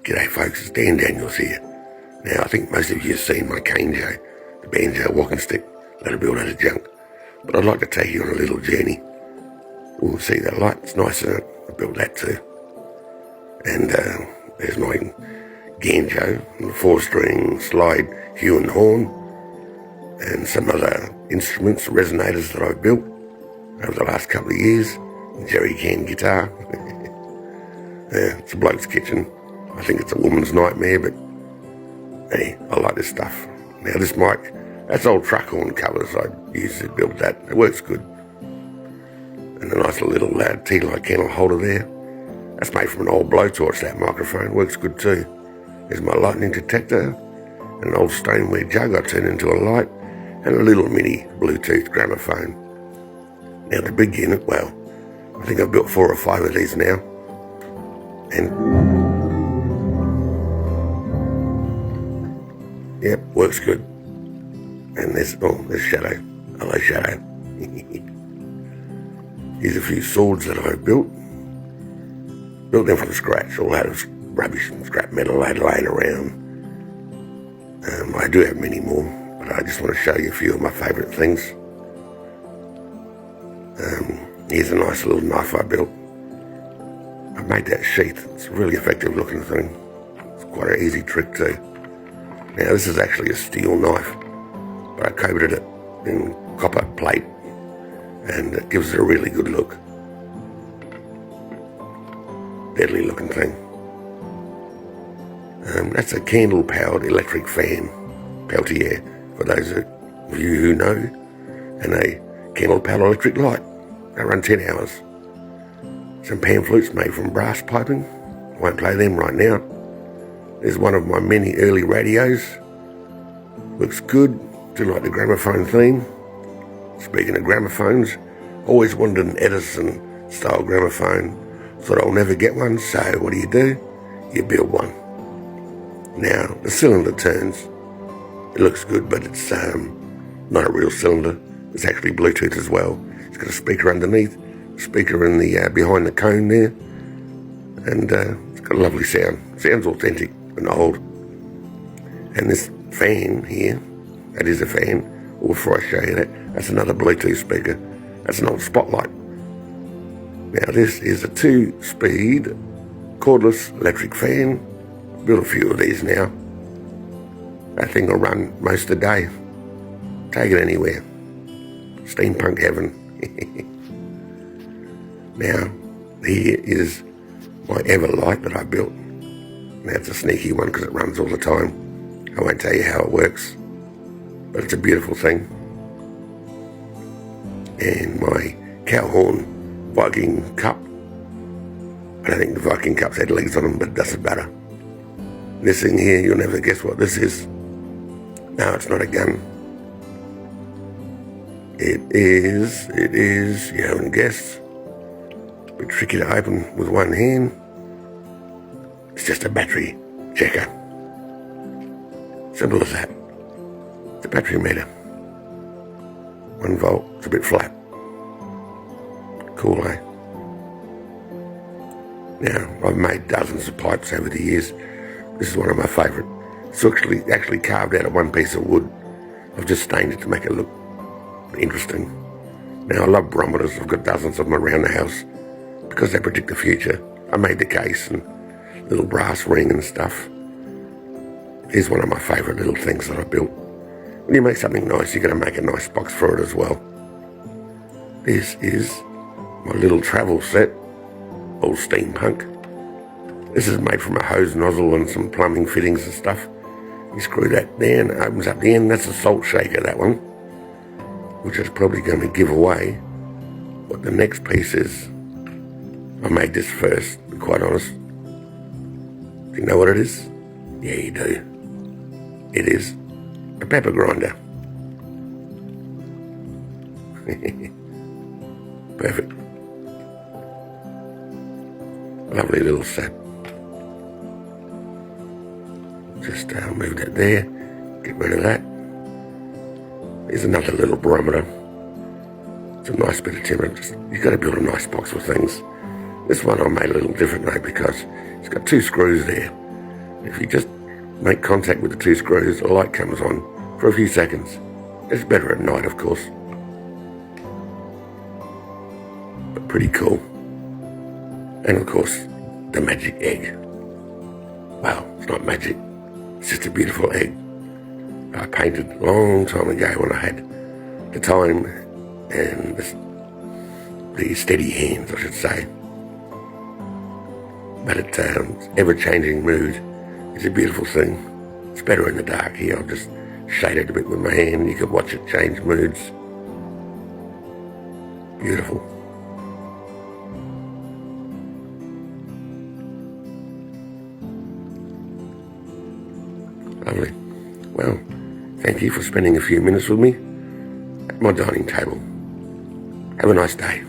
G'day folks, it's Dan Daniels here. Now I think most of you have seen my banjo, the banjo walking stick that I built out of junk. But I'd like to take you on a little journey. We'll see that light, it's nice, isn't it? I built that too. And there's my banjo, and the 4-string slide hue and horn, and some other instruments, resonators that I've built over the last couple of years. Jerry can guitar. Yeah, it's a bloke's kitchen. I think it's a woman's nightmare, but hey, I like this stuff. Now this mic, that's old truck horn covers I used to build that. It works good. And a nice little tea light candle holder there. That's made from an old blowtorch, that microphone. Works good too. There's my lightning detector, and an old stoneware jug I turned into a light, and a little mini Bluetooth gramophone. Now the big unit, well, I think I've built 4 or 5 of these now. And yep, works good. And there's Shadow. Hello, Shadow. Here's a few swords that I've built. Built them from scratch, all out of rubbish and scrap metal I'd laying around. I do have many more, but I just want to show you a few of my favourite things. Here's a nice little knife I built. I made that sheath. It's a really effective looking thing. It's quite an easy trick too. Now this is actually a steel knife, but I coated it in copper plate, and it gives it a really good look. Deadly looking thing. That's a candle powered electric fan, Peltier, for those of you who know, and a candle powered electric light. They run 10 hours. Some pan flutes made from brass piping. I won't play them right now. There's one of my many early radios. Looks good, do like the gramophone theme. Speaking of gramophones, always wanted an Edison style gramophone. Thought I'll never get one, so what do? You build one. Now, the cylinder turns. It looks good, but it's not a real cylinder. It's actually Bluetooth as well. It's got a speaker underneath, speaker in the behind the cone there, and it's got a lovely sound. Sounds authentic and old. And this fan here, that is a fan. Or before I show you that, that's another Bluetooth speaker. That's an old Spotlight. Now this is a 2-speed cordless electric fan. Built a few of these now. That thing will run most of the day. Take it anywhere. Steampunk heaven. Now, here is my Everlight that I built. Now it's a sneaky one because it runs all the time. I won't tell you how it works, but it's a beautiful thing. And my Cowhorn Viking cup. I don't think the Viking cups had legs on them, but it doesn't matter. This thing here, you'll never guess what this is. No, it's not a gun. It is, you haven't guessed. A bit tricky to open with one hand. It's just a battery checker. Simple as that. It's a battery meter. 1 volt, it's a bit flat. Cool, eh? Now, I've made dozens of pipes over the years. This is one of my favourite. It's actually carved out of one piece of wood. I've just stained it to make it look interesting. Now I love barometers. I've got dozens of them around the house because they predict the future. I made the case and little brass ring and stuff. Here's one of my favourite little things that I built. When you make something nice, you're going to make a nice box for it as well. This is my little travel set, old steampunk. This is made from a hose nozzle and some plumbing fittings and stuff. You screw that down, it opens up the end. That's a salt shaker, that one, which is probably going to give away what the next piece is. I made this first, to be quite honest. Do you know what it is? Yeah, you do. It is a pepper grinder. Perfect. Lovely little set. Just move that there, get rid of that. Here's another little barometer. It's a nice bit of timber. You've got to build a nice box with things. This one I made a little different though because it's got 2 screws there. If you just make contact with the two screws, the light comes on for a few seconds. It's better at night, of course, but pretty cool. And of course, the magic egg. Well, it's not magic, it's just a beautiful egg I painted a long time ago when I had the time and the steady hands, I should say. But it's ever-changing mood. It's a beautiful thing. It's better in the dark here. I've just shaded a bit with my hand. You can watch it change moods. Beautiful. Lovely. Well, thank you for spending a few minutes with me at my dining table. Have a nice day.